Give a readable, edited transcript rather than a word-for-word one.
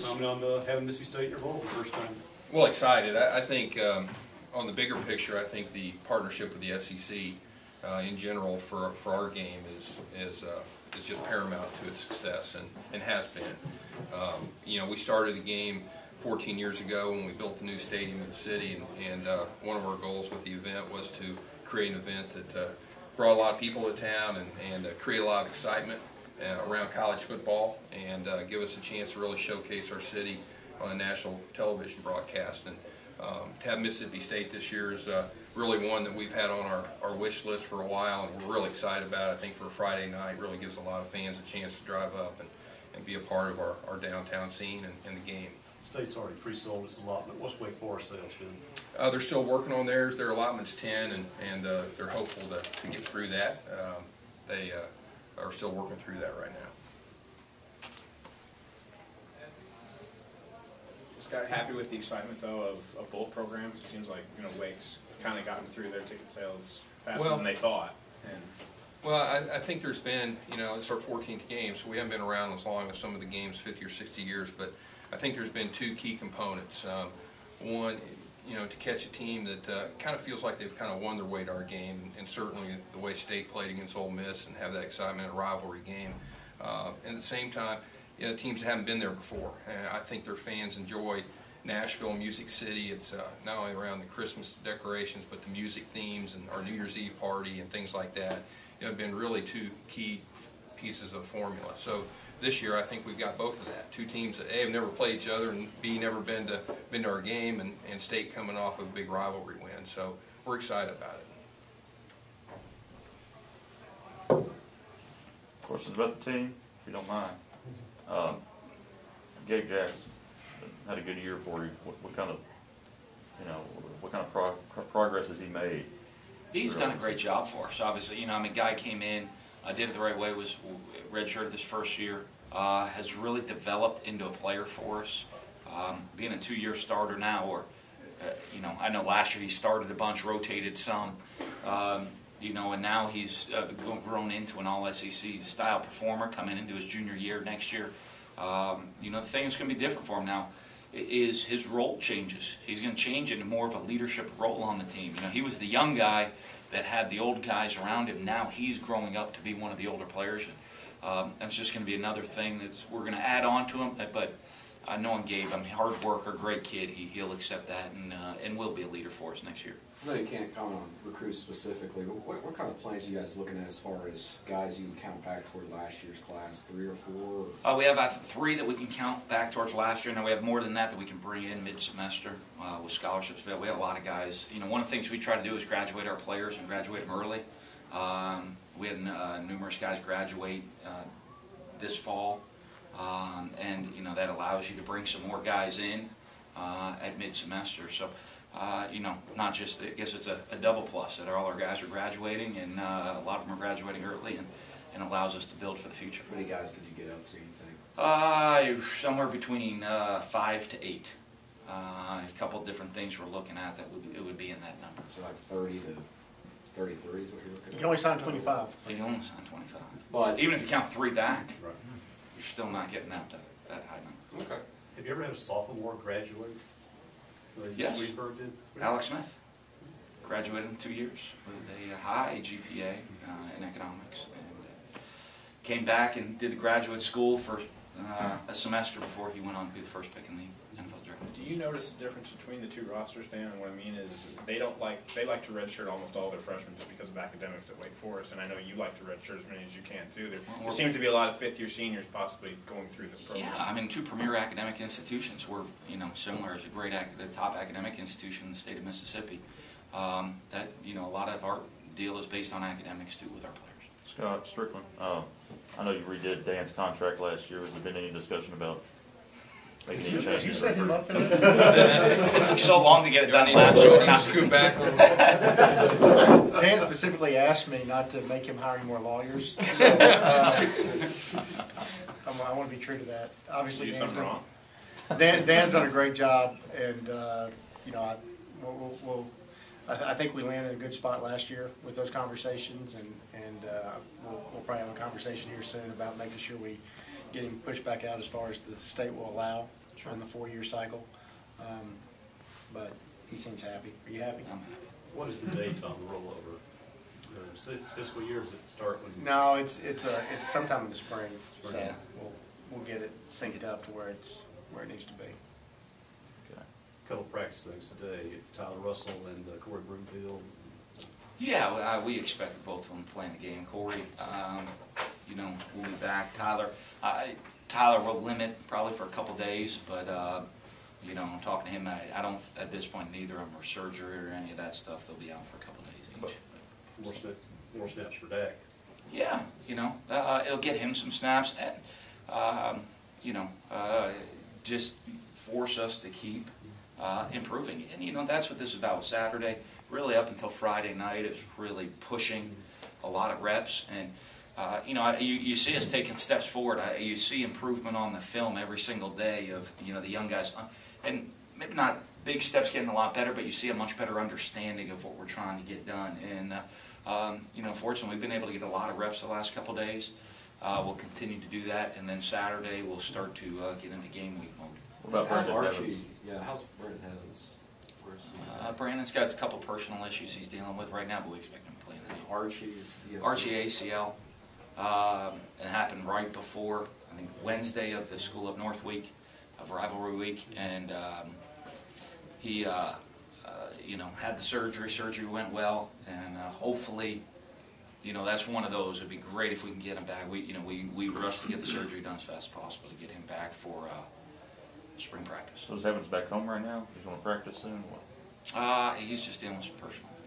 Comment on having Mississippi State in your bowl the first time? Well, excited. I think on the bigger picture, I think the partnership with the SEC in general for our game is just paramount to its success, and has been. You know, we started the game 14 years ago when we built the new stadium in the city, and one of our goals with the event was to create an event that brought a lot of people to town and create a lot of excitement around college football, and give us a chance to really showcase our city on a national television broadcast. And to have Mississippi State this year is really one that we've had on our wish list for a while, and we're really excited about it. I think for a Friday night, really gives a lot of fans a chance to drive up and be a part of our downtown scene and the game. State's already pre-sold its allotment. What's Wake Forest sales doing? They're still working on theirs. Their allotment's 10, and they're hopeful to get through that. They are still working through that right now. Just got happy with the excitement though of both programs. It seems like, you know, Wake's kind of gotten through their ticket sales faster than they thought. And well, I think there's been, you know, it's our 14th game, so we haven't been around as long as some of the games, 50 or 60 years, but I think there's been two key components. One, you know, to catch a team that kind of feels like they've kind of won their way to our game, and certainly the way State played against Ole Miss and have that excitement, a rivalry game. And at the same time, you know, teams that haven't been there before. And I think their fans enjoy Nashville, Music City. It's not only around the Christmas decorations, but the music themes and our New Year's Eve party and things like that. You know, have been really two key pieces of the formula. So this year, I think we've got both of that. Two teams that A, have never played each other, and B, never been to our game, and State coming off of a big rivalry win. So we're excited about it. Questions about the team, if you don't mind? Gabe Jackson had a good year for you. What kind of, you know, what kind of progress has he made? He's done a great job for us. Obviously, you know, I mean, guy came in, did it the right way, was redshirted this first year, has really developed into a player for us. Being a 2-year starter now, or you know, I know last year he started a bunch, rotated some, you know, and now he's grown into an All-SEC style performer coming into his junior year next year. You know, the thing that's going to be different for him now is his role changes. He's going to change into more of a leadership role on the team. You know, he was the young guy that had the old guys around him. Now he's growing up to be one of the older players, and it's just going to be another thing that we're going to add on to him. But I know Gabe, I mean, hard worker, great kid. He'll accept that, and will be a leader for us next year. I know you can't comment on recruits specifically, but what kind of plans are you guys looking at as far as guys you can count back toward last year's class, 3 or 4? We have 3 that we can count back towards last year, and then we have more than that we can bring in mid-semester with scholarships. We have a lot of guys. You know, one of the things we try to do is graduate our players and graduate them early. We had numerous guys graduate this fall, and you know, that allows you to bring some more guys in at mid-semester. So. You know, not just, I guess it's a double plus that all our guys are graduating, and a lot of them are graduating early, and allows us to build for the future. How many guys could you get up to, you think? Somewhere between 5 to 8. A couple of different things we're looking at that it would be in that number. So like 30 to 33 is what you're looking at? You can only sign 25. You can only sign 25. But even if you count 3 back, right, you're still not getting up to that high number. Okay. Have you ever had a sophomore graduate? Yes. Alex Smith graduated in 2 years with a high GPA in economics, and came back and did a graduate school for a semester before he went on to be the first pick in the NFL draft. do you notice a difference between the 2 rosters, Dan? And what I mean is they like to redshirt almost all their freshmen just because of academics at Wake Forest, and I know you like to redshirt as many as you can too. There seems to be a lot of 5th-year seniors possibly going through this program. Yeah, I mean, 2 premier academic institutions. We're, you know, similar as the top academic institution in the state of Mississippi. That, you know, a lot of our deal is based on academics too with our players. Scott Stricklin, I know you redid Dan's contract last year. Has there been any discussion about making any changes? You set him up for this? It took so long to get it done last year. Now scoot back. Dan specifically asked me not to make him hire any more lawyers. So, I want to be true to that. Obviously, Dan's done a great job, and you know, I think we landed in a good spot last year with those conversations, and we'll probably have a conversation here soon about making sure we get him pushed back out as far as the state will allow. on the 4-year cycle. But he seems happy. Are you happy? I'm happy. What is the date on the rollover? Fiscal year, does it start when? No, it's sometime in the spring, so Yeah. we'll get it synced up to where it needs to be. Okay. Couple practice things today, Tyler Russell and Corey Broomfield. Yeah, we expect both of them to play in the game. Corey, you know, will be back. Tyler will limit probably for a couple days, but you know, I'm talking to him. I don't at this point neither of them are surgery or any of that stuff. They'll be out for a couple days each. More snaps for Dak. Yeah, you know, it'll get him some snaps and you know, just force us to keep improving. And you know, that's what this is about with Saturday. Really up until Friday night, it's really pushing a lot of reps. And you know, you see us taking steps forward. You see improvement on the film every single day of, you know, the young guys. And maybe not big steps getting a lot better, but you see a much better understanding of what we're trying to get done. And you know, fortunately, we've been able to get a lot of reps the last couple of days. We'll continue to do that, and then Saturday we'll start to get into game week mode. What about How's Brandon Archie? Evans? Yeah, how's Brandon Evans? Where's he? Brandon's got a couple personal issues he's dealing with right now, but we expect him to play in the game. Archie is he Archie ACL. It happened right before, I think, Wednesday of the School Up North week, of rivalry week, and he, you know, had the surgery. Surgery went well, and hopefully, you know, that's one of those. It'd be great if we can get him back. We rushed to get the surgery done as fast as possible to get him back for spring practice. So is Evans back home right now? He's going to practice soon? What? He's just dealing with some personal things.